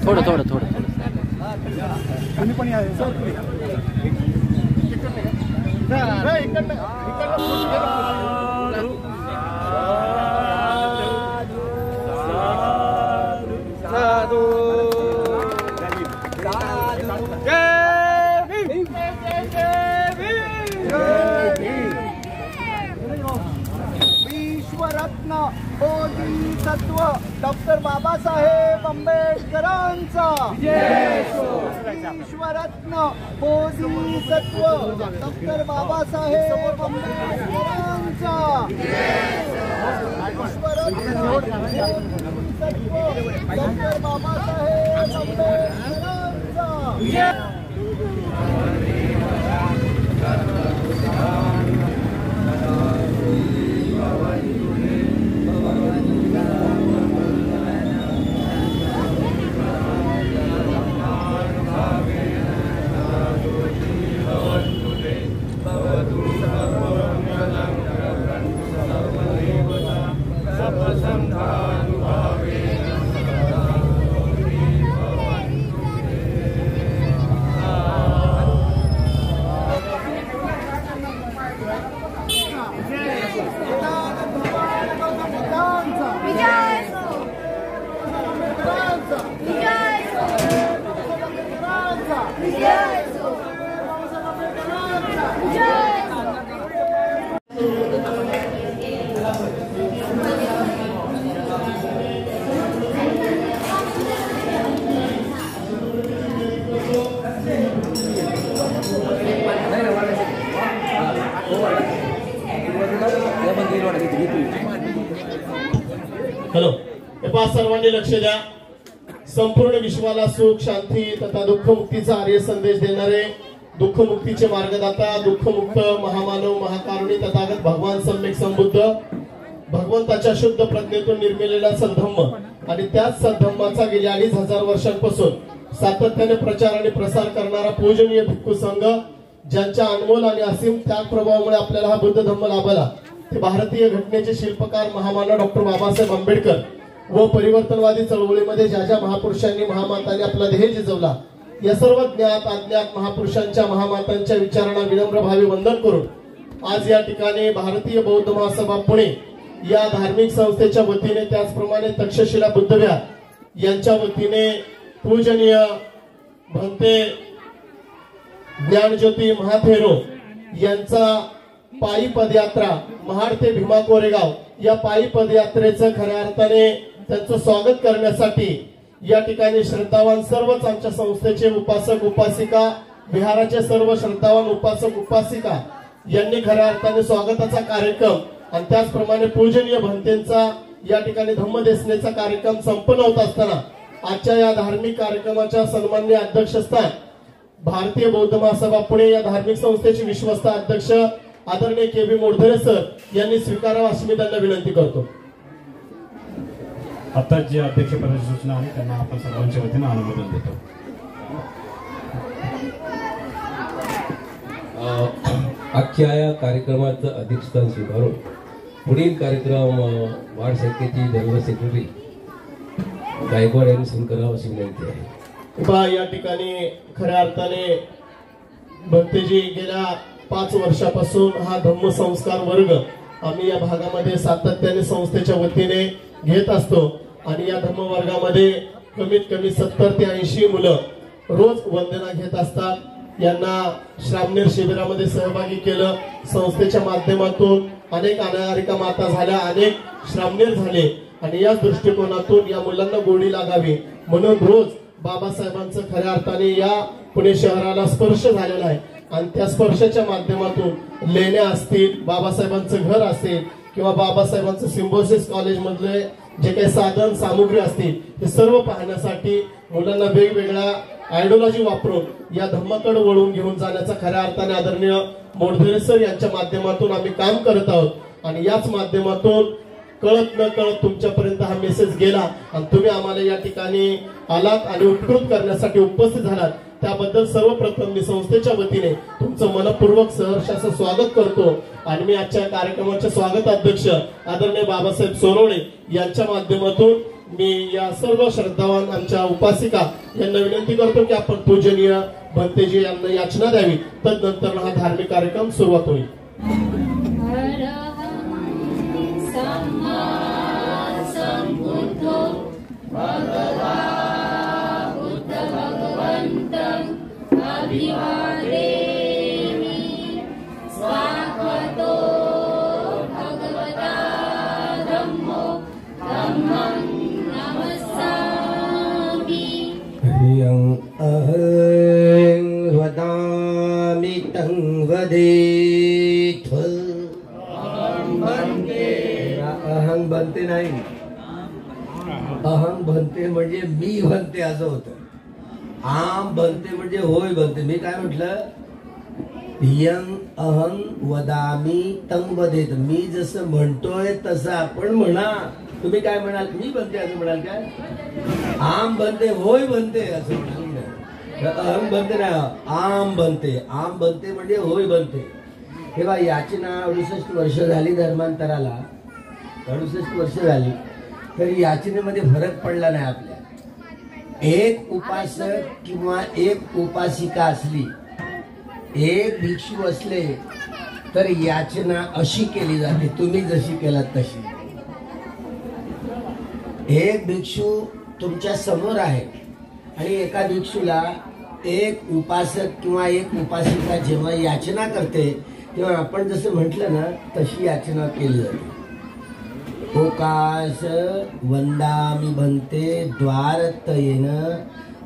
थोडं थोडं थोडं तुम्ही पण या विश्वरत्न बोधिसत्व डॉक्टर बाबासाहेब आंबेडकरांचा विश्वरत्न बोधिसत्व डॉक्टर बाबासाहेब आंबेडकरांचा विश्वरत्न बोधिसत्व डॉक्टर बाबासाहेब आंबेडकरांचा हॅलो, सर्वांनी लक्ष द्या. संपूर्ण विश्वाला सुख शांती तथा दुःखमुक्तीचा आर्य संदेश देणारे दुःखमुक्तीचे मार्गदाता दुःखमुक्त महामानव महाकारुणी तथागत भगवान सम्यक संबुद्ध भगवंताच्या शुद्ध प्रज्ञेतून निर्मिलेला सद्धम्म आणि त्याच सद्धम्माचा गेल्या 2500 वर्षांपासून सातत्याने प्रचार आणि प्रसार करणारा पूजनीय भिक्खू संघ ज्यांच्या अनमोल आणि असीम त्याग प्रभावामुळे आपल्याला हा बुद्ध धम्म लाभला ते भारतीय घटनेचे शिल्पकार महामानव डॉक्टर बाबासाहेब आंबेडकर व परिवर्तनवादी चळवळीमध्ये ज्या ज्या महापुरुषांनी महामातांनी आपला ध्येय जिजवला या सर्व ज्ञात अज्ञात महापुरुषांच्या महामातांच्या विचारांना विनम्र भावे वंदन करून आज या ठिकाणी भारतीय बौद्ध महासभा पुणे या धार्मिक संस्थेच्या वतीने त्याचप्रमाणे तक्षशिला बुद्धविहार यांच्या वतीने पूजनीय भंते ज्ञानज्योती महाथेरो यांचा पायी पदयात्रा महाड ते भीमा कोरेगाव या पायी पदयात्रेचं खऱ्या अर्थाने त्यांचं स्वागत करण्यासाठी या ठिकाणी श्रद्धावान सर्वच आमच्या संस्थेचे उपासक उपासिका विहाराचे सर्व श्रद्धावान उपासक उपासिका यांनी खऱ्या अर्थाने स्वागताचा कार्यक्रम आणि त्याचप्रमाणे पूजनीय भंतेंचा या ठिकाणी धम्मदेसनेचा कार्यक्रम संपन्न होत असताना आजच्या या धार्मिक कार्यक्रमाच्या सन्माननीय अध्यक्षस्थान भारतीय बौद्ध महासभा पुणे या धार्मिक संस्थेचे विश्वस्त अध्यक्ष आदरणीय के.बी. मोडधरे सर यांनी स्वीकारावा अशी मी त्यांना विनंती करतो. आता जे अध्यक्षपदाची सूचना आहे त्यांना आपण सर्वांच्या वतीने अनुमोदन देतो. आजच्या या कार्यक्रमाचं अध्यक्षस्थान स्वीकारून पुढील कार्यक्रम वार्ड शाखेची जनरल सेक्रेटरी गायकवाड यांनी सुरू करावा अशी विनंती आहे. या ठिकाणी खऱ्या अर्थाने भक्तजी गेल्या 5 वर्षापासून हा धम्म संस्कार वर्ग आम्ही या भागामध्ये सातत्याने संस्थेच्या वतीने घेत असतो आणि या धम्म वर्गामध्ये कमीत कमी 70 ते 80 मुलं रोज वंदना घेत असतात. यांना श्रामणेर शिबिरामध्ये सहभागी केलं. संस्थेच्या माध्यमातून अनेक अनायारिका माता झाल्या, अनेक श्रामणेर झाले आणि या दृष्टिकोनातून या मुलांना गोडी लागावी म्हणून रोज बाबासाहेबांचं खऱ्या अर्थाने या पुणे शहराला स्पर्श झालेला आहे आणि त्या स्पर्शाच्या माध्यमातून लेण्या असतील, बाबासाहेबांचं घर असेल किंवा बाबासाहेबांचं सिम्बॉसिस कॉलेज मधले जे काही साधन सामुग्री असतील ते सर्व पाहण्यासाठी मुलांना वेगवेगळ्या आयडिओलॉजी वापरून या धम्माकडे वळून घेऊन जाण्याचा खऱ्या अर्थाने आदरणीय मोडधरे सर यांच्या माध्यमातून आम्ही काम करत आहोत आणि याच माध्यमातून कळत न कळत तुमच्यापर्यंत हा मेसेज गेला आणि तुम्ही आम्हाला या ठिकाणी आलात आणि उत्कृत करण्यासाठी उपस्थित झालात त्याबद्दल सर्वप्रथम मी संस्थेच्या वतीने तुमचं मनपूर्वक सहर्ष असं स्वागत करतो आणि मी आजच्या कार्यक्रमाचे स्वागत अध्यक्ष आदरणीय बाबासाहेब सोनवणे यांच्या माध्यमातून मी या सर्व श्रद्धावान आमच्या उपासिका यांना विनंती करतो की आपण पूजनीय भंतेजी यांना याचना द्यावी, तदनंतर हा धार्मिक कार्यक्रम सुरुवात होईल. वदामि तं वदेथ. अहं बनते नाही, अहं बनते म्हणजे मी बनते असं होतं. आम बनते म्हणजे होय बनते. मी काय म्हटलं, यं अहं वदामि तं वदेत. मी जसं म्हणतोय तसं आपण म्हणा. तुम्ही काय म्हणाल, मी बनते असं म्हणाल काय? आम बनते होय बनते असं म्हणाल. अहम बनते ना, आम बनते. आम बनते म्हणजे होय बनते. तेव्हा याचना 68 वर्ष झाली धर्मांतराला, 68 वर्ष झाली, तरी याचनेमध्ये फरक पडला नाही आपल्या. एक उपासक किंवा एक उपासिका असली, एक भिक्षू असले तर याचना अशी केली जाते, तुम्ही जशी केलात तशी. एक भिक्षू तुमच्या समोर आहे आणि एका भिक्षूला एक उपासक किंवा एक उपासिका जेव्हा याचना करते तेव्हा आपण जसं म्हटलं ना तशी याचना केली जाते. ओकाश वंदामि भन्ते द्वारतयेन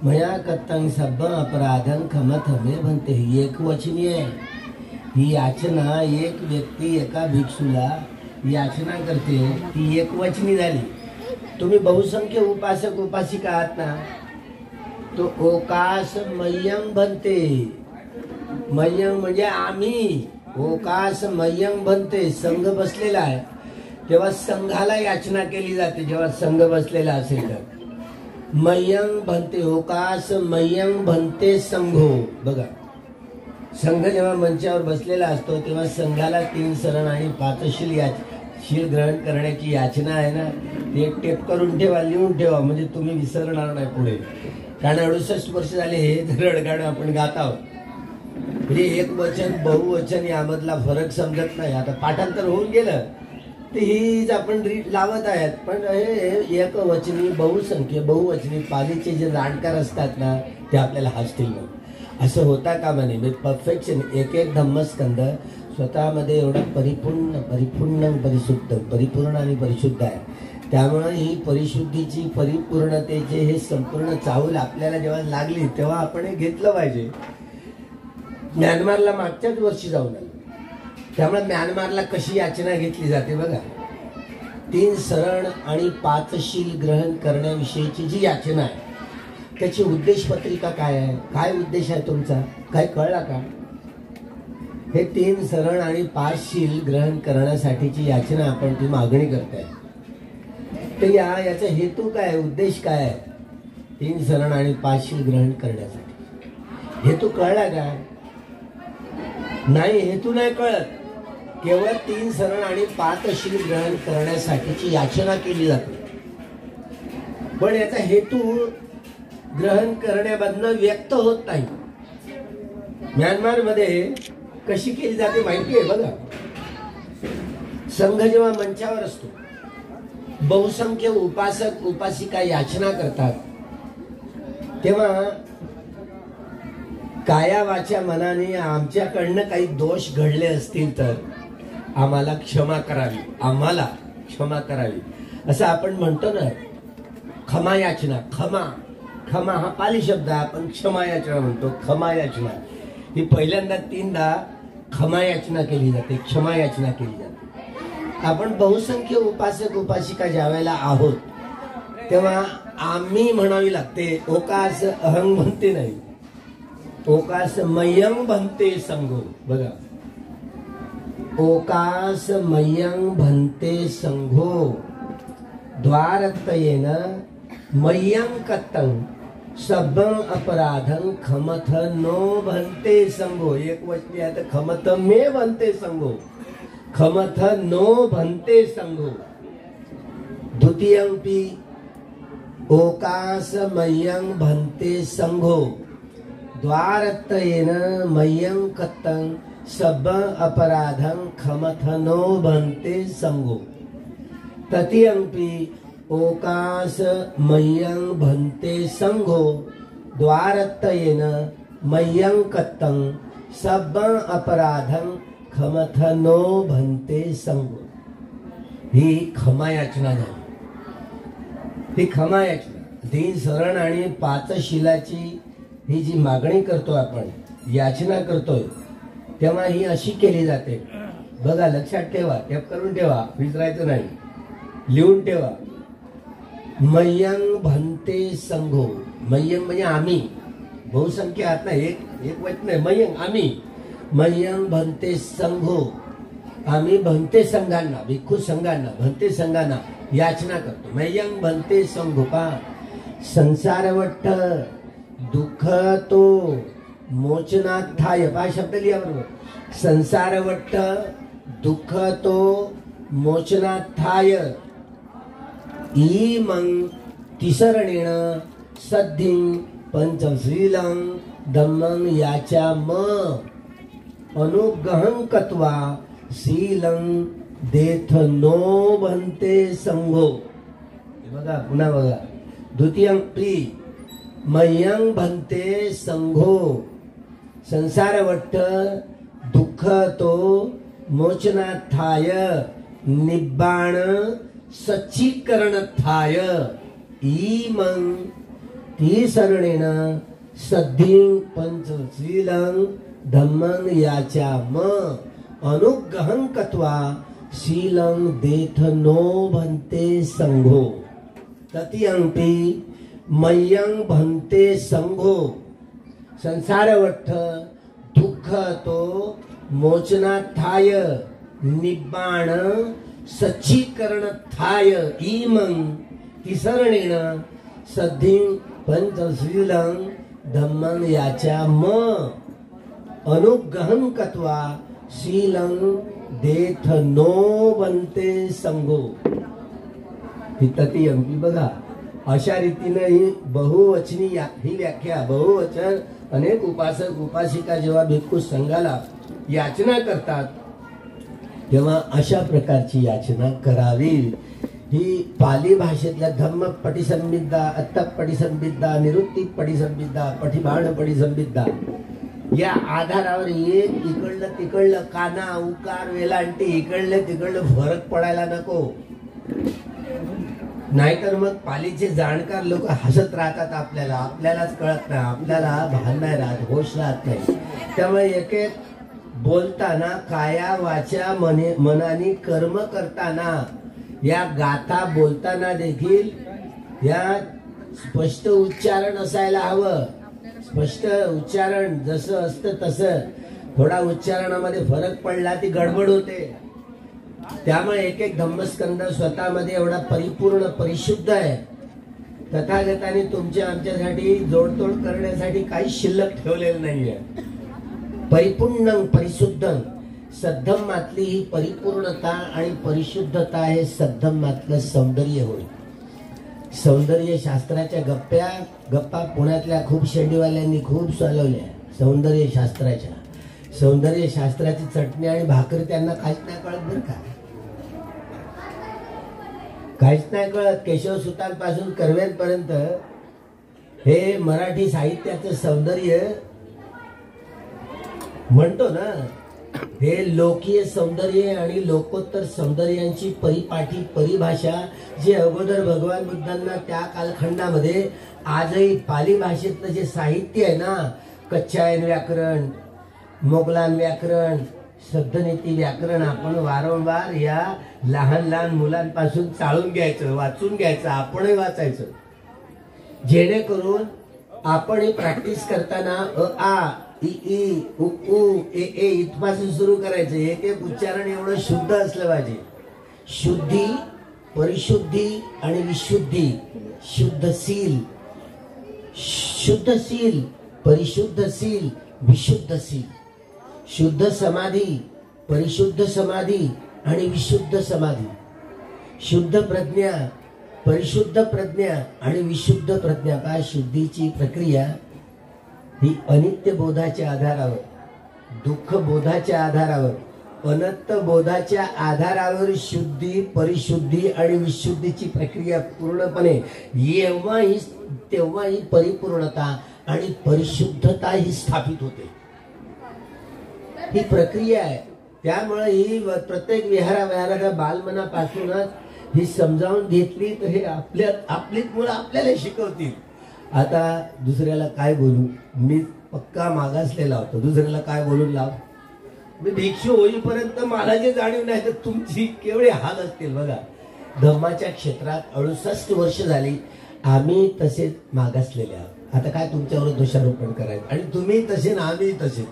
मया कत्तं सब अपराधं खमत हमे भन्ते. ही एक वचनी आहे. ही याचना एक व्यक्ती एका भिक्षूला याचना करते, ती एक वचनी झाली. तुम्ही बहुसंख्य उपासक उपासिका आहात ना, तो ओकाश मय्यं भन्ते. मय्यं म्हणजे आम्ही. ओकाश मय्यं भन्ते. संघ बसलेला आहे तेव्हा संघाला याचना केली जाते. जेव्हा संघ बसलेला असेल तर मय्यं भन्ते. ओकाश मय्यं भन्ते संघो. बघा, संघ जेव्हा मंचावर बसलेला असतो तेव्हा संघाला 3 शरण आणि 5 शील ग्रहण करण्याची याचना आहे ना, ती एक टेप करून ठेवा, लिहून ठेवा, म्हणजे तुम्ही विसरणार नाही पुढे. कारण 68 वर्ष झाले हे रडगाणं आपण गात आहोत. म्हणजे एक वचन बहुवचन यामधला फरक समजत नाही. आता पाठांतर होऊन गेलं तर हीच आपण रीत लावत आहेत, पण हे एक वचनी बहुसंख्य बहुवचनी पालीचे जे जाणकार असतात ना ते आपल्याला हसतील. असं होता कामा नये. म्हणजे परफेक्शन एक एक धम्मस्कंद स्वतःमध्ये एवढा परिपूर्ण आणि परिशुद्ध आहे. त्यामुळे ही परिशुद्धीची परिपूर्णतेचे हे संपूर्ण चाहूल आपल्याला जेव्हा लागली तेव्हा आपण हे घेतलं पाहिजे. म्यानमारला मागच्याच वर्षी जाऊन आलो. त्यामुळे म्यानमारला कशी याचना घेतली जाते बघा. 3 शरण आणि 5 शील ग्रहण करण्याविषयीची जी याचना आहे त्याची उद्देश पत्रिका काय आहे, काय उद्देश आहे तुमचा, काय कळला का? हे 3 शरण आणि 5 शील ग्रहण करण्यासाठीची याचना आपण ती मागणी करताय. तर याचा हेतू काय, उद्देश काय आहे? 3 शरण आणि 5 शील ग्रहण करण्यासाठी हेतू कळला का? नाही, हेतू नाही कळत. केवळ 3 शरण आणि 5 शील ग्रहण करण्यासाठीची याचना केली जाते, पण याचा हेतू ग्रहण करण्यामधनं व्यक्त होत नाही. म्यानमार मध्ये कशी केली जाते माहिती आहे बघा. संघ जेव्हा मंचावर असतो, बहुसंख्य उपासक उपासिका याचना करतात, तेव्हा काया वाचा मनाने आमच्याकडनं काही दोष घडले असतील तर आम्हाला क्षमा करावी, आम्हाला क्षमा करावी असं आपण म्हणतो ना. क्षमा याचना, क्षमा क्षमा हा पाली शब्द आहे, आपण क्षमा याचना म्हणतो. क्षमा याचना ही पहिल्यांदा 3दा क्षमा याचना केली जाते, क्षमा याचना केली जाते. आपण बहुसंख्य उपासक उपासिका ज्यावेळेला आहोत तेव्हा आम्ही म्हणावी लागते. ओकास अहंग म्हणते नाही, ओकास मय्यं भन्ते संघो. बघा, ओकास मय्यं भन्ते संघो द्वारतयेन मय्यं कत्तं सब्बं अपराधं खमथ नो भन्ते संगो। एक वचनी आहे तर खमथ मे भन्ते संगो, खमथ नो भन्ते संगो। द्वितीयंपि ओकास मय्यं भन्ते संघो द्वारत्तयेन मय्यं कत्तं सब अपराधं खमथनो भन्ते संगो। तृतीयंपि ओकास मय्यं भन्ते संघो द्वारत्तयेन मय्यं कत्तं सब अपराधं खमथनो भन्ते संगो। ही क्षमा याचना झाली। ही क्षमा याचना 3 शरण आणि 5 शिलाची ही जी मागणी करतो आपण, याचना करतोय, तेव्हा ही अशी केली जाते बघा। लक्षात ठेवा, टेप करून ठेवा, विसरायचं नाही, लिहून ठेवा। मय्यं भन्ते संघो, मय्यं म्हणजे आम्ही, बहुसंख्य आहात ना, एक वचन आहे मय्यं, आम्ही। मय्यं भन्ते संघो, आम्ही भन्ते संघांना, भिक्खू संघांना, भन्ते संघांना याचना करतो। मय्यं भन्ते संघो पा संसारवट्ट दुःख तो मोचनार्थाय, पा शब्द लिहा बरोबर, संसारवट्ट दुःख तो मोचनार्थाय इमं तिसरणेन सद्धिं पंचशीलं धम्मं याच्या म अनुग्रहं कत्वा शीलं देथ नो भन्ते संघो। बघा पुन्हा बघा, द्वितीयंपि मय्यं भन्ते संघो संसारवट्ट दुःख तो मोचनार्थाय निब्बाण सच्चीकरणार्थाय इमं तिसरणेन सद्धिं पंचशीलं धम्मं याच्या म अनुग्रहं कत्वा शीलं देथ नो भन्ते संघो। तृतीयंपि मय्यं भन्ते संघो संसारवट्ठ दुःख तो मोचनार्थाय निब्बाण सच्चीकरणार्थाय इमं तिसरणेन सद्धिं पंचशीलं धम्मं याच्या म अनुग्रहं कत्वा शीलं देथ नो भन्ते संघो। ही तृतीयंपी बघा, अशा रीतीने ही बहुवचनी ही व्याख्या, बहुवचन अनेक उपासक उपासिका जेव्हा भिक्खू संघाला याचना करतात तेव्हा अशा प्रकारची याचना करावी। ही पाली भाषेतल्या धम्म पटिसंबिद्धा, अत्तप पटिसंबिद्धा, निरुत्ती पटिसंबिद्धा, पठिबाण पटिसंबिद्धा या आधारावर एक इकडलं तिकडलं काना उकार वेलांटी इकडलं तिकडलं फरक पडायला नको, नाहीतर मग पालीचे जाणकार लोक हसत राहतात, आपल्यालाच कळत नाही, आपल्याला भान नाही राहत, होश राहत नाही। त्यामुळे एक एक बोलताना काया वाचा मनाने कर्म करताना या गाथा बोलताना देखील या स्पष्ट उच्चारण असायला हवं। स्पष्ट उच्चारण जसं असतं तसं, थोडा उच्चारणामध्ये फरक पडला ती गडबड होते। त्यामुळे एक एक धम्मस्कंद स्वतःमध्ये एवढा परिपूर्ण परिशुद्ध आहे, तथागताने तुमच्या आमच्यासाठी जोडतोड करण्यासाठी काही शिल्लक ठेवलेलं नाहीये। परिपूर्ण परिशुद्ध सद्धम्मातली ही परिपूर्णता आणि परिशुद्धता हे सद्धम्मातलं सौंदर्य होय। सौंदर्य शास्त्राच्या गप्पा पुण्यातल्या खूप शेंडीवाल्यांनी खूप चालवल्या सौंदर्य शास्त्राच्या। सौंदर्य शास्त्राची चटणी आणि भाकरी त्यांना काहीच नाही कळत बरं का, काहीच नाही कळत। केशवसुतांपासून कर्व्यांपर्यंत हे मराठी साहित्याचं सौंदर्य म्हणतो ना, हे लोकीय सौंदर्य आणि लोकोत्तर सौंदर्यांची परिपाठी परिभाषा जी अगोदर भगवान बुद्धांना त्या कालखंडामध्ये आजही पाली भाषेतलं जे साहित्य आहे ना, कच्छायन व्याकरण, मोगलान व्याकरण, शब्दनीती व्याकरण आपण वारंवार या लहान लहान मुलांपासून चाळून घ्यायचं, वाचून घ्यायचं, आपणही वाचायचं, जेणेकरून आपण ही प्रॅक्टिस करताना अ आ इ ई उ ऊ ए ए इथपासून सुरू करायचं। एक एक उच्चारण एवढं शुद्ध असलं पाहिजे। शुद्धी परिशुद्धी आणि विशुद्धी, शुद्धशील, शुद्धशील, परिशुद्धशील, विशुद्धशील, शुद्ध समाधी, परिशुद्ध समाधी आणि विशुद्ध समाधी, शुद्ध प्रज्ञा, परिशुद्ध प्रज्ञा आणि विशुद्ध प्रज्ञा. काय शुद्धीची प्रक्रिया ही अनित्य बोधाच्या आधारावर, दुःख बोधाच्या आधारावर, अनंत बोधाच्या आधारावर शुद्धी, परिशुद्धी आणि विशुद्धीची प्रक्रिया पूर्णपणे तेव्हा ही परिपूर्णता आणि परिशुद्धता ही स्थापित होते. ही प्रक्रिया आहे. त्यामुळे ही प्रत्येक विहाराच्या बालमनापासूनच ही समजावून घेतली तर हे आपलीच मुलं आपल्याला शिकवतील. आता दुसऱ्याला काय बोलू, मी पक्का मागासलेला होतो, दुसऱ्याला काय बोलून लाव. मी भिक्षू होईपर्यंत मला जे जाणीव नाही तर तुमची केवढे हाल असतील बघा. धम्माच्या क्षेत्रात 68 वर्ष झाली आम्ही तसेच मागासलेले आहोत. आता काय तुमच्यावर दोषारोपण करायचं, आणि तुम्ही तसे ना आम्ही तसे.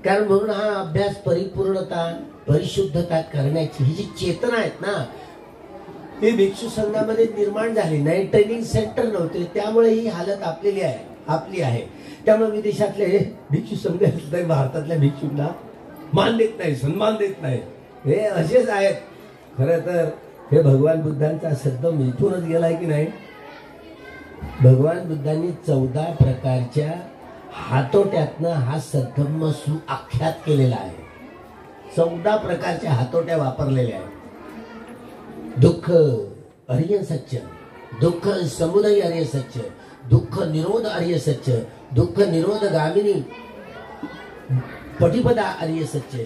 कारण म्हणून हा अभ्यास परिपूर्णता, परिशुद्धता करण्याची ही जी चेतना आहेत ना, ही भिक्षू संघामध्ये निर्माण झाली नाही. ट्रेनिंग सेंटर नव्हते, त्यामुळे ही हालत आपली आहे. त्यामुळे विदेशातले भिक्षू संघ भारतातल्या भिक्षूंना मान देत नाही, सन्मान देत नाही. हे असेच आहेत. खरं तर हे भगवान बुद्धांचा सद्धम इथूनच गेलाय की नाही. भगवान बुद्धांनी 14 प्रकारच्या हातोट्यातनं हा सद्धम्म सुआख्यात केलेला आहे. 14 प्रकारच्या हातोट्या वापरलेल्या आहेत. दुःख आर्य सत्य, दुःख समुदय आर्य सत्य, दुःख निरोध आर्य सत्य, दुःख निरोध गामिनी पटिपदा आर्य सत्य.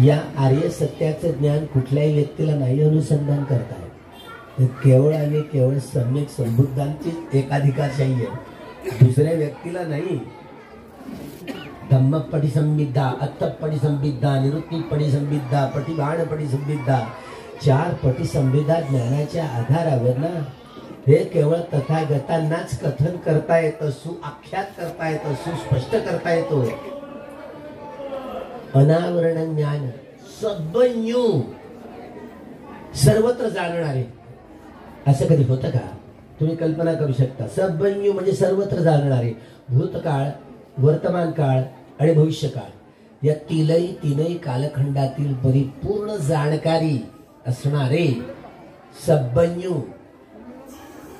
या आर्य सत्याचं ज्ञान कुठल्याही व्यक्तीला नाही अनुसंधान करता येत. केवळ आणि केवळ सम्यक संबुद्धांचीच एकाधिकारशाही आहे, दुसऱ्या व्यक्तीला नाही. धम्मपटी संविद्धा, अत्तपटी संविद्धा, निरुक्तीपटी संविद्धा, पटिबाणपटी संविद्धा, 4 पटी संविधा ज्ञानाच्या आधारावर ना हे केवळ तथागतांनाच कथन करता येतं, सुआख्यात करता येतं, सुस्पष्ट करता येतो. अनावरण ज्ञान सद्बन्यू, सर्वत्र जाणणारे. असं कधी होतं का? तुम्ही कल्पना करू शकता. सद्बन्यू म्हणजे सर्वत्र जाणणारे. भूतकाळ, वर्तमान काळ आणि भविष्यकाळ या तीनही कालखंडातील परिपूर्ण जाणकारी असणारे सद्बन्यू.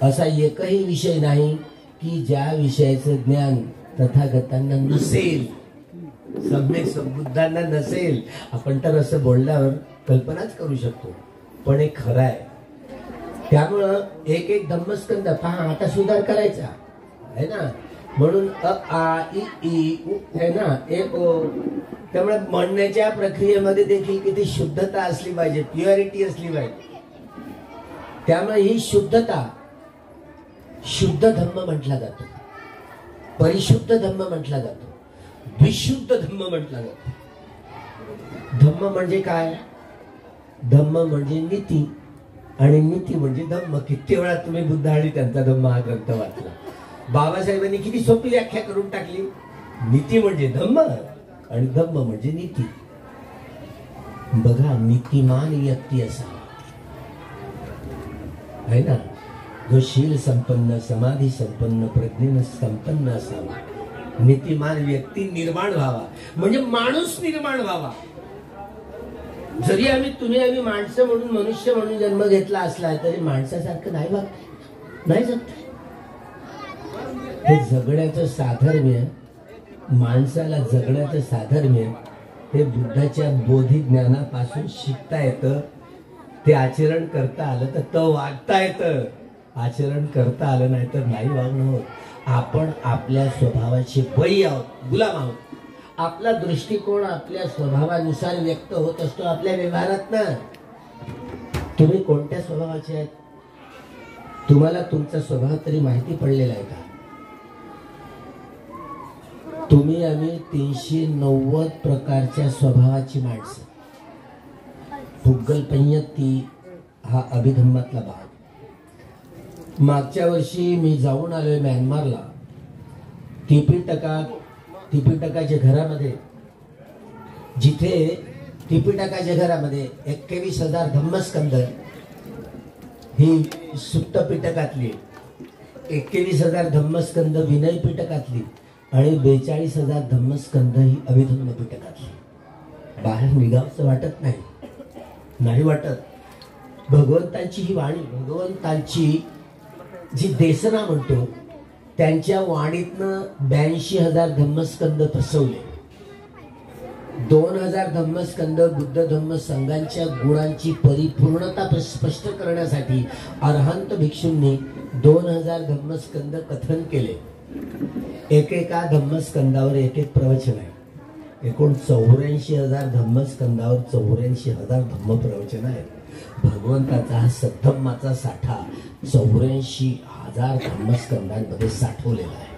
असा एकही विषय नाही की ज्या विषयाचं ज्ञान तथागतांना नसेल, सम्यक संबुद्धांना नसेल. आपण तर असं बोलल्यावर कल्पनाच करू शकतो, पण हे खरं आहे. त्यामुळं एक धम्मस्कंद पहा, आता सुधार करायचा आहे ना. म्हणून अ आ इ उ आहे ना, एक ओ. त्यामुळे म्हणण्याच्या प्रक्रियेमध्ये देखील किती शुद्धता असली पाहिजे, प्युरिटी असली पाहिजे. त्यामुळे ही शुद्धता, शुद्ध धम्म म्हटला जातो, परिशुद्ध धम्म म्हटला जातो, विशुद्ध धम्म म्हटला जातो. धम्म म्हणजे काय? धम्म म्हणजे नीती, आणि नीती म्हणजे धम्म. किती वेळा तुम्ही बुद्ध आणि त्यांचा धम्म हा ग्रंथ वाचला. बाबासाहेबांनी किती सोपी व्याख्या करून टाकली. नीती म्हणजे धम्म आणि धम्म म्हणजे नीती. बघा, नीतिमान व्यक्ती असावा आहे ना, जो शील संपन्न, समाधी संपन्न, प्रज्ञेनं संपन्न असावा. नीतिमान व्यक्ती निर्माण व्हावा म्हणजे माणूस निर्माण व्हावा. जरी आम्ही माणसं म्हणून, मनुष्य म्हणून जन्म घेतला असला तरी माणसासारखं नाही वागत, नाही जगत. हे जगण्याचं साधर्म्य, माणसाला जगण्याचं साधर्म्य हे बुद्धाच्या बोधी ज्ञानापासून शिकता येतं. ते आचरण करता आलं तर वागता येतं, आचरण करता आलं नाही तर नाही वागणं होत. आपण आपल्या स्वभावाचे बळी आहोत, गुलाम आहोत. आपला दृष्टिकोन आपल्या स्वभावानुसार व्यक्त होत असतो आपल्या व्यवहारात ना. तुम्ही कोणत्या स्वभावाचे आहेत? तुम्हाला तुमचा स्वभाव तरी माहिती पडलेला आहे का? आम्ही 390 प्रकारच्या स्वभावाची माणसं. पुग्गलपय्यती हा अभिधम्मातला भाग. मागच्या वर्षी मी जाऊन आलोय म्यानमारला. त्रिपिटकाच्या घरामध्ये, जिथे त्रिपिटकाच्या घरामध्ये 21,000 धम्मस्कंद, ही सुप्त पिटकातली, 21,000 धम्मस्कंद विनय पिटकातली आणि 42,000 धम्मस्कंद ही अभिधम्म पिटकातली. बाहेर निघावंसं वाटत नाही वाटत. भगवंतांची ही वाणी, भगवंतांची जी देसना म्हणतो, त्यांच्या वाणीतनं 82,000 धम्मस्कंद प्रसवले. 2,000 धम्मस्कंद बुद्ध धम्म संघांच्या गुणांची परिपूर्णता स्पष्ट करण्यासाठी अरहंत भिक्षूंनी 2,000 धम्मस्कंद कथन केले. एकेका धम्मस्कंदावर एक प्रवचन आहे. एकूण 84,000 धम्मस्कंदावर 84,000 धम्म प्रवचन आहेत. भगवंताचा हा सद्धम्माचा साठा 84,000 धम्मस्कंदांमध्ये साठवलेला आहे.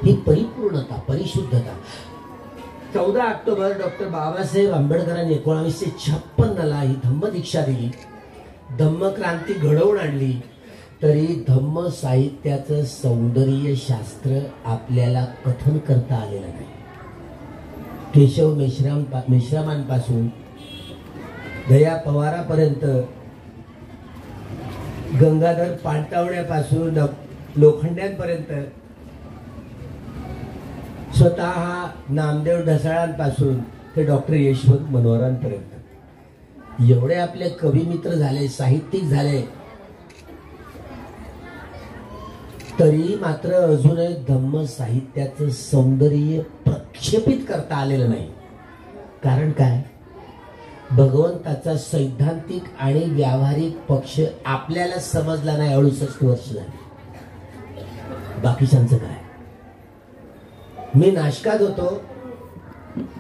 ही परिपूर्णता, परिशुद्धता. 14 ऑक्टोबर डॉक्टर बाबासाहेब आंबेडकरांनी 1956ला ही धम्म दीक्षा दिली, धम्मक्रांती घडवून आणली. तरी धम्म साहित्याचं सौंदर्य शास्त्र आपल्याला कथन करता आलेलं नाही. केशव मेश्रामांपासून दया पवारापर्यंत, गंगाधर पाणतावण्यापासून लोखंड्यांपर्यंत, स्वतः नामदेव ढसाळांपासून ते डॉक्टर यशवंत मनोहरांपर्यंत एवढे आपले कवी मित्र झाले, साहित्यिक झाले, तरी मात्र अजूनही धम्म साहित्याचं सौंदर्य प्रक्षेपित करता आलेलं नाही. कारण काय? भगवंताचा सैद्धांतिक आणि व्यावहारिक पक्ष आपल्याला समजला नाही. 68 वर्ष झाली. बाकीच्यांचं काय? मी नाशकात होतो.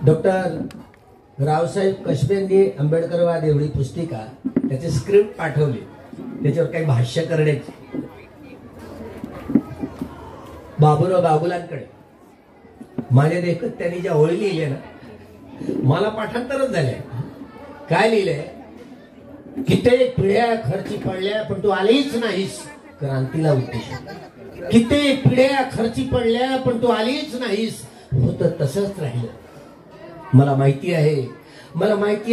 डॉक्टर रावसाहेब कशबेंनी आंबेडकरवाद एवढी पुस्तिका, त्याचे स्क्रिप्ट पाठवली, त्याच्यावर काही भाष्य करण्याची. बाबूराव बागुलांकडे माझ्या देखत त्यांनी ज्या ओळी लिहिल्या ना, मला पाठांतरच झालंय. काय लिहिलंय? कित्येक पिढ्या खर्ची पडल्या पण तू आलीच नाहीस क्रांतीला उद्देश. कित्येक पिढ्या खर्ची पडल्या पण तू आलीच नाहीस. होत तसंच राहिलं. मला माहिती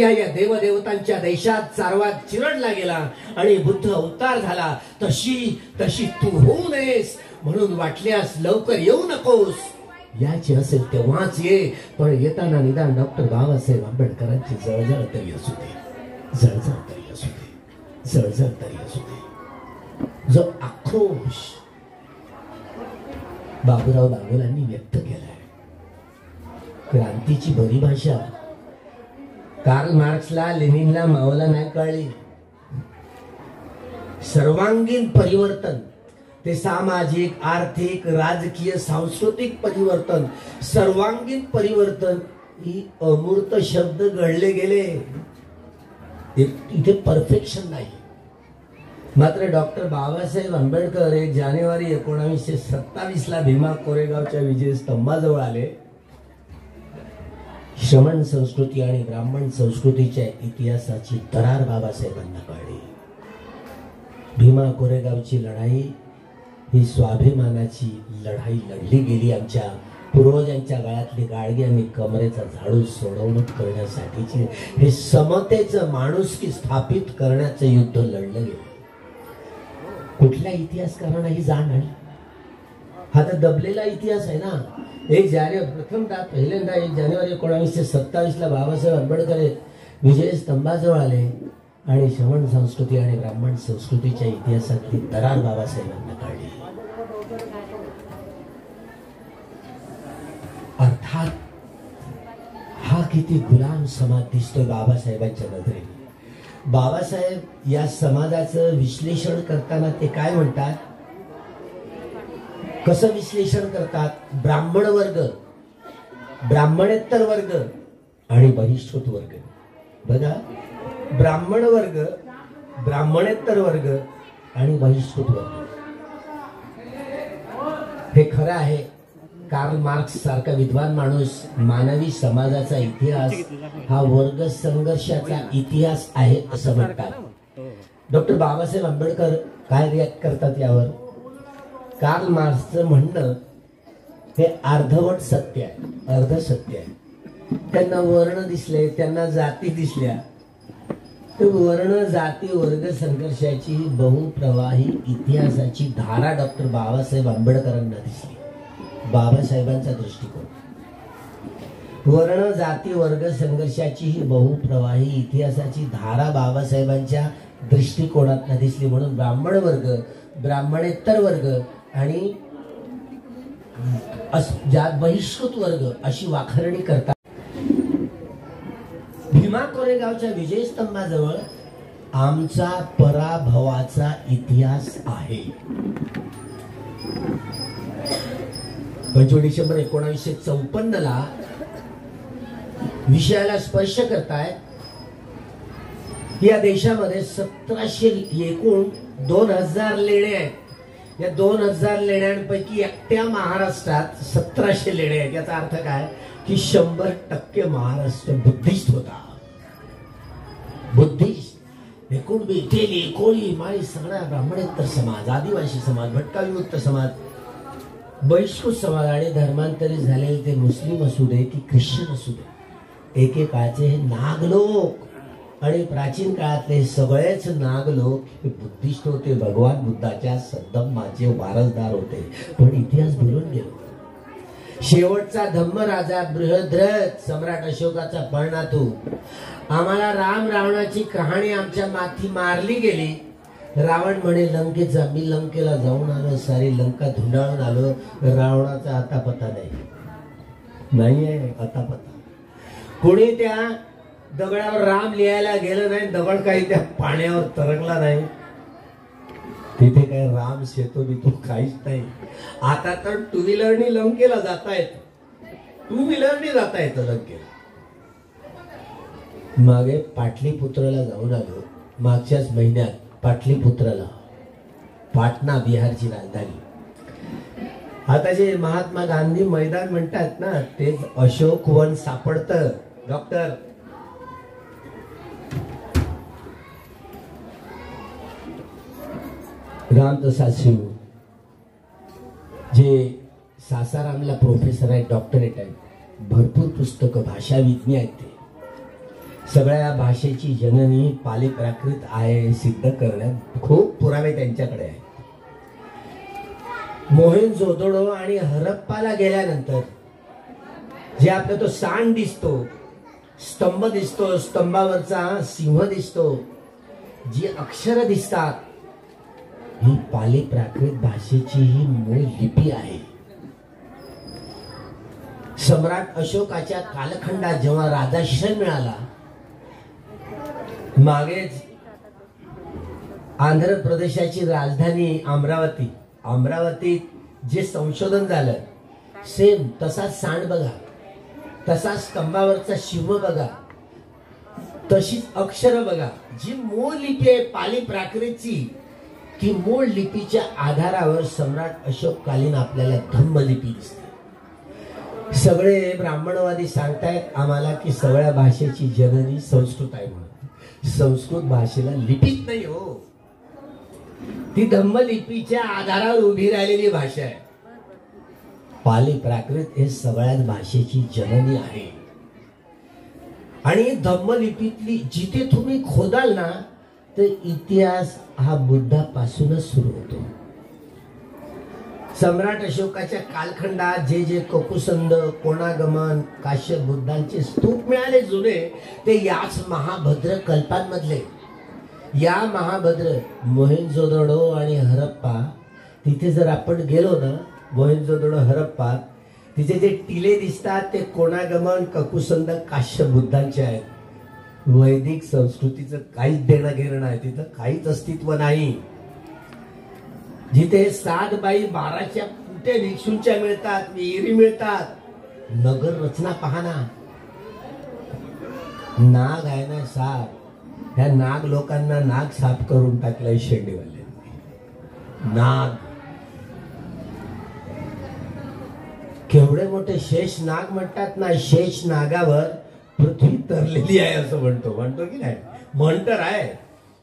आहे या देवदेवतांच्या देशात चारवा चिरडला गेला आणि बुद्ध अवतार झाला. तशी तू होऊ नयेस म्हणून वाटल्यास लवकर येऊ नकोस. याची असेल तेव्हाच ये, पण येताना निदान डॉक्टर बाबासाहेब आंबेडकरांची जळजळ तरी असू दे, जळजळ तरी असू दे, जळजळ तरी असू दे. जो आक्रोश बाबूराव बागुलांनी व्यक्त केलाय, क्रांतीची भरी भाषा कार्ल मार्क्सला, लेनिनला, माओला नाही कळली. सर्वांगीण परिवर्तन, ते सामाजिक, आर्थिक, राजकीय, सांस्कृतिक परिवर्तन, सर्वांगीण परिवर्तन ही अमूर्त शब्द घडले गेले. इथे परफेक्शन नाही. मात्र डॉक्टर बाबासाहेब आंबेडकर 1 जानेवारी 1927ला भीमा कोरेगावच्या विजय स्तंभाजवळ आले. श्रमण संस्कृती आणि ब्राह्मण संस्कृतीच्या इतिहासाची दरार बाबासाहेबांना कळली. भीमा कोरेगावची लढाई ही स्वाभिमानाची लढाई लढली गेली. आमच्या पूर्वजांच्या गळ्यातली गाडगी आणि कमरेचा झाडू सोडवणूक करण्यासाठीची, हे समतेचं, माणुसकी स्थापित करण्याचं युद्ध लढलं गेलं. कुठल्या इतिहासकारांना ही जाण आली? हा तर दबलेला इतिहास आहे ना. पहिल्यांदा 1 जानेवारी 1927ला बाबासाहेब आंबेडकर विजय स्तंभाजवळ आले आणि श्रमण संस्कृती आणि ब्राह्मण संस्कृतीच्या इतिहासातली दरार बाबासाहेबांना काढली. अर्थात हा किती गुलाम समाज दिसतोय बाबासाहेबांच्या नजरेने. बाबासाहेब या समाजाचं विश्लेषण करताना ते काय म्हणतात, कसं विश्लेषण करतात? ब्राह्मण वर्ग, ब्राह्मणेतर वर्ग आणि बहिष्कृत वर्ग. बघा, ब्राह्मण वर्ग, ब्राह्मणेतर वर्ग आणि बहिष्कृत वर्ग. हे खरं आहे. कार्ल मार्क्स सारखा विद्वान माणूस मानवी समाजाचा इतिहास हा वर्ग संघर्षाचा इतिहास आहे असं म्हणतात. डॉक्टर बाबासाहेब आंबेडकर काय रिॲक्ट करतात यावर? कार्ल मार्क्सचं म्हणणं हे अर्धवट सत्य आहे, अर्ध सत्य आहे. त्यांना वर्ण दिसले, त्यांना जाती दिसल्या, वर्ण जाती वर्ग संघर्षाची बहुप्रवाही इतिहासाची धारा डॉक्टर बाबासाहेब आंबेडकरांना दिसली. बाबासाहेबांचा दृष्टिकोन वर्ण जाती वर्ग संघर्षाची ही बहुप्रवाही इतिहासाची धारा बाबासाहेबांच्या दृष्टिकोनात दिसली. म्हणून ब्राह्मण वर्ग, ब्राह्मणेतर वर्ग आणि ज्यात बहिष्कृत वर्ग अशी वाखरणी करतात. भीमा कोरेगावच्या विजयस्तंभाजवळ आमचा पराभवाचा इतिहास आहे. 25 डिसेंबर 1954 विषयाला स्पर्श करतायत. या देशामध्ये 1700 एकूण 2000 लेणे आहेत. या 2000 लेण्यांपैकी एकट्या महाराष्ट्रात 1700 लेणे आहेत. याचा अर्थ काय की 100% महाराष्ट्र बुद्धिस्ट होता. बुद्धिस्ट एकूण बेटेली कोळी माळी सगळ्या ब्राह्मणेतर समाज, आदिवासी समाज, भटका विमुक्त समाज, बहिष्कृत समाज आणि धर्मांतरित झालेले ते मुस्लिम असू दे की ख्रिश्चन असू दे, एकेकाळचे हे नागलोक आणि प्राचीन काळातले सगळेच नागलोक हे बुद्धिस्ट होते. भगवान बुद्धाच्या सद्धम्माचे वारसदार होते. पण इतिहास बोलून गेलो. शेवटचा धम्मराजा बृहद्रथ सम्राट अशोकाचा परिणातू आम्हाला राम रावणाची कहाणी आमच्या माथी मारली गेली. रावण म्हणे लंकेचा, मी लंकेला जाऊन आलो, सारी लंका धुंडाळून आलो. रावणाचा आता पता नाही आहे आता पता. कोणी त्या दगडावर राम लिहायला गेलं नाही. दगड काही त्या पाण्यावर तरंगला नाही. तिथे काय राम सेतू बितू काहीच नाही. आता तर टू व्हीलरनी लंकेला जाता येत. टू व्हीलरनी जाता येतं लंकेला. मागे पाटलीपुत्राला जाऊन आलो मागच्याच महिन्यात. पाटलीपुत्राला, पाटणा बिहारची राजधानी. आता जे महात्मा गांधी मैदान म्हणतात ना तेच अशोक वन सापडतं. डॉक्टर रामप्रसाद शिव जे सासारामला प्रोफेसर आहेत, डॉक्टरेट आहेत, भरपूर पुस्तकं, भाषा विज्ञ आहेत. ते सगळ्या भाषेची जननी पाली प्राकृत आहे सिद्ध करण्यात खूप पुरावे त्यांच्याकडे आहेत. मोहेंजोदडो आणि हरप्पाला गेल्यानंतर जे आपला तो सांड दिसतो, स्तंभ दिसतो, स्तंभावरचा सिंह दिसतो, जी अक्षर दिसतात ही पाली प्राकृत भाषेची ही मूळ लिपी आहे. सम्राट अशोकाच्या कालखंडात जेव्हा राजाश्रय मिळाला, मागेच आंध्र प्रदेशाची राजधानी अमरावती, अमरावतीत जे संशोधन झालं सेम तसाच सांड बघा, तसा स्तंभावरचा शिव बघा, तशीच अक्षर बघा. जी मूळ लिपी आहे पाली प्राकृतची, ती मूळ लिपीच्या आधारावर सम्राट अशोककालीन आपल्याला धम्मलिपी दिसते. सगळे ब्राह्मणवादी सांगतायत आम्हाला की सगळ्या भाषेची जननी संस्कृत आहे म्हणून. संस्कृत भाषेला लिपीच नाही हो. ती धम्मलिपीच्या आधारावर उभी राहिलेली भाषा आहे. पाली प्राकृत हे सगळ्याच भाषेची जननी आहे. आणि धम्मलिपीतली जिथे तुम्ही खोदाल ना तर इतिहास हा बुद्धापासूनच सुरू होतो. सम्राट अशोकाच्या कालखंडात जे जे ककुसंद, कोणागमन, काश्यप बुद्धांचे स्तूप मिळाले जुने, ते याच महाभद्र कल्पांमधले. या महाभद्र मोहेंजोदडो आणि हरप्पा, तिथे जर आपण गेलो ना मोहेंजोदडो हरप्पा, तिथे जे टिले दिसतात ते कोणागमन, ककुसंद, काश्यप बुद्धांचे आहेत. वैदिक संस्कृतीचं काहीच देणं घेणं नाही, तिथं काहीच अस्तित्व नाही. जिथे 7 बाई 12च्या कुठे भिक्षूंच्या मिळतात, विहिरी मिळतात. नगर रचना पाहना, नाग आहे ना साप, ह्या नाग लोकांना नाग साफ करून टाकलाय शेंडीवाल्यांनी. नाग केवढे मोठे शेष नाग म्हणतात ना, शेष नागावर पृथ्वी तरलेली आहे असं म्हणतो की नाही? म्हणतर आहे.